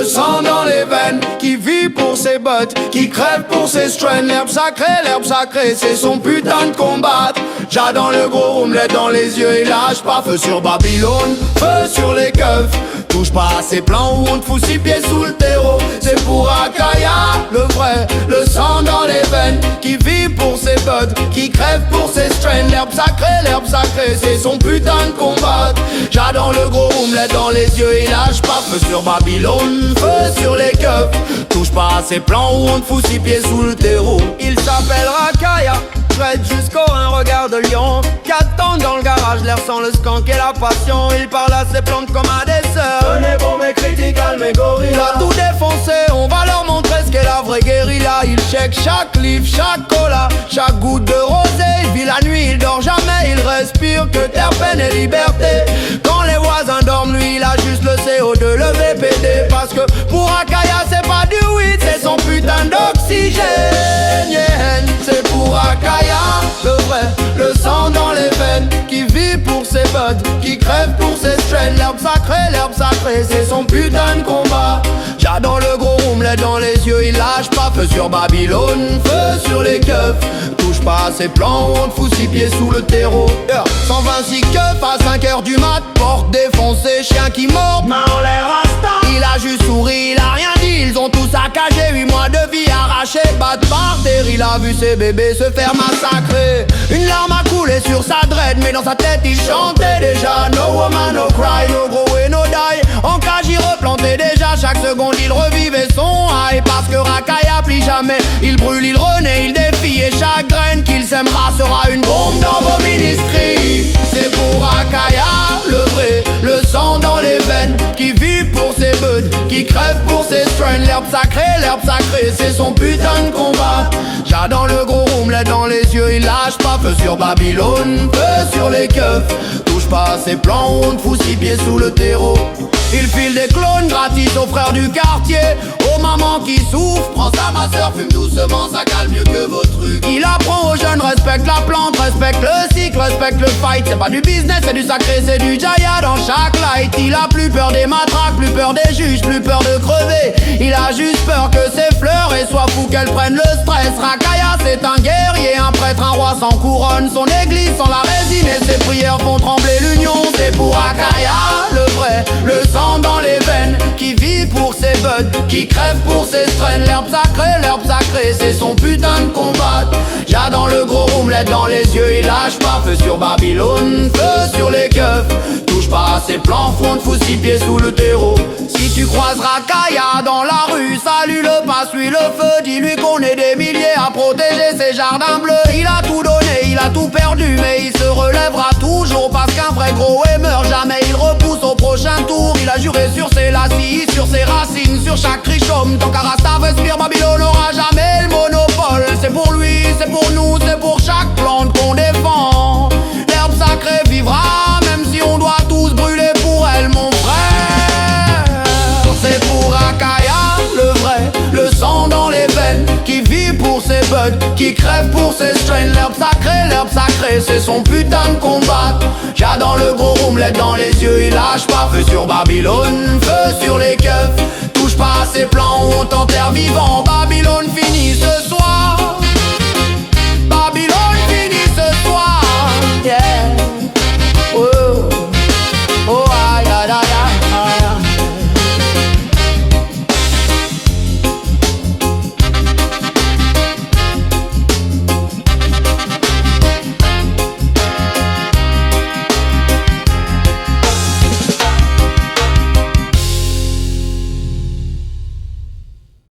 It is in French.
sang dans les veines, qui vit pour ses bottes, qui crève pour ses strains. L'herbe sacrée, c'est son putain de combat. J'ai dans le gros omelette dans les yeux, il lâche pas. Feu sur Babylone, feu sur les keufs. Touche pas à ces plans où on te fout 6 pieds sous le terreau. C'est pour Akaya, le vrai, le sang dans les veines, qui vit pour ses potes, qui crève pour ses strains. L'herbe sacrée, c'est son putain de combat. J'adore le gros omelette dans les yeux, il lâche pas. Feu sur Babylone, feu sur les keufs. Touche pas à ces plans où on te fout 6 pieds sous le terreau. Il s'appelle Rakaya, prête jusqu'au un regard de lion. 4 ans dans le garage, l'air sans le skank et la passion. Il parle à ses plantes comme à des sœurs. Tenez bon mes critical, mes gorillas. Il a tout défoncé, on va leur montrer ce qu'est la vraie guérilla. Il check chaque livre, chaque cola, chaque goutte de rosé. Il vit la nuit, il dort jamais, il respire que terpène et liberté. Quand les voisins dorment, lui il a juste le CO2, le VPD. Parce que pour Akaya c'est pas du weed, c'est son putain d'oxygène. Yeah. C'est pour Akaya, le vrai, le sang dans les veines, qui vit pour ses potes, qui crève pour ses strains. L'herbe sacrée, c'est son putain de combat. J'adore le gros omelette dans les yeux, il lâche pas. Feu sur Babylone, feu sur les keufs. Touche pas à ses plans, on te fout 6 pieds sous le terreau. 126 keufs à 5h du mat, porte défoncée, chien qui mord, main en l'air rasta. Il a juste souri, il a rien dit, ils ont tous saccagé. 8 mois de vie arrachés, battent par terre. Il a vu ses bébés se faire massacrer. Une larme a coulé sur sa dread, mais dans sa tête il chantait déjà. No woman, no cry, no grow et no die. En cage il replantait déjà, chaque seconde il revivait son high. Parce que Rakaya plie jamais, il brûle, il renaît, il défie. Et chaque graine qu'il sèmera sera une bombe dans vos ministries. C'est pour Rakaya, le vrai, le sang dans les veines, qui vit pour ses buds, qui crève pour ses strains. L'herbe sacrée, c'est son putain de combat. J'adore le gros omelette dans les yeux, il lâche pas. Feu sur Babylone, feu sur les keufs. Touche pas à ses plans où on te fout 6 pieds sous le terreau. Il file des clones gratis aux frères du quartier, aux mamans qui souffrent. Prends ça ma soeur, fume doucement, ça calme mieux que vos trucs. Il apprend aux jeunes, respecte la plante, respecte le cycle, respecte le fight. C'est pas du business, c'est du sacré, c'est du jaya dans chaque light. Il a plus peur des matraques, plus peur des juges, plus peur de crever. Il a juste peur que ses fleurs et soient fous qu'elles prennent le stress. Rakaya c'est un guerrier, un prêtre, un roi sans couronne. Son église sans la résine et ses prières font trembler l'union. C'est pour Akaya, le vrai, le sang dans les veines, qui vit pour ses buds, qui crève pour ses strains. L'herbe sacrée, c'est son putain de combat. J'adore le gros omelette dans les yeux, il lâche pas. Feu sur Babylone, feu sur les keufs. Touche pas à ses plans, fond, fout 6 pieds sous le terreau. Si tu croises Rakaya dans la rue, salue-le, passe-lui le feu. Dis-lui qu'on est des milliers à protéger ses jardins bleus. Il a tout donné, il a tout perdu, mais il se relèvera toujours. Parce qu'un vrai gros meurt jamais, il repousse au prochain tour. Il a juré sur ses lacis, sur ses racines, sur chaque richome. Tant qu'Arasta respire, Babylone n'aura jamais le monopole. C'est pour lui, c'est pour nous, c'est pour chaque plante qu'on défend. L'herbe sacrée vivra, même si on doit tous brûler pour elle, mon frère. C'est pour Akaya, le vrai, le sang dans les veines, qui vit pour ses buds, qui crève pour ses strains. L'herbe sacrée, c'est son putain de combat. J'adore le gros omelette dans les yeux, il lâche pas. Feu sur Babylone, feu sur les keufs. Touche pas à ses plans, on t'enterre vivant.